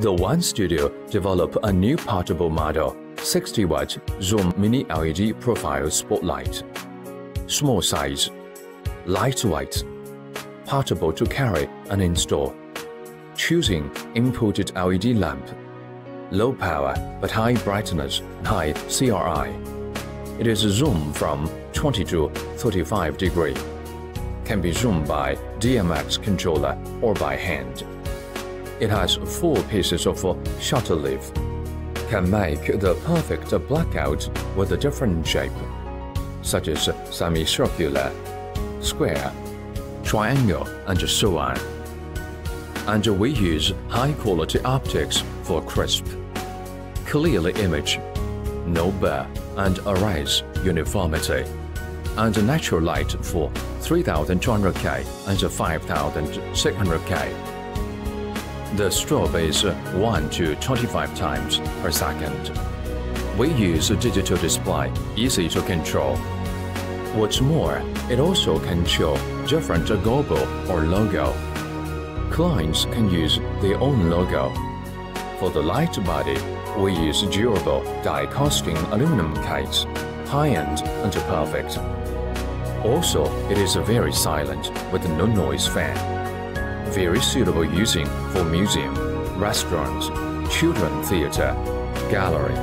The One Studio developed a new portable model 60-watt Zoom Mini LED profile spotlight. Small size, lightweight, portable to carry and install. Choosing inputted LED lamp. Low power but high brightness, high CRI. It is zoomed from 20 to 35 degree. Can be zoomed by DMX controller or by hand. It has 4 pieces of shutter leaf. Can make the perfect blackout with a different shape, such as semicircular, square, triangle, and so on. And we use high-quality optics for crisp, clearly image, no blur and erase uniformity, and natural light for 3200K and 5600K. The strobe is 1 to 25 times per second. We use a digital display, easy to control. What's more, it also can show different logo or logo. Clients can use their own logo. For the light body, we use durable die-casting aluminum case, high-end and perfect. Also, it is very silent with no noise fan. Very suitable using for museum, restaurants, children theater, gallery,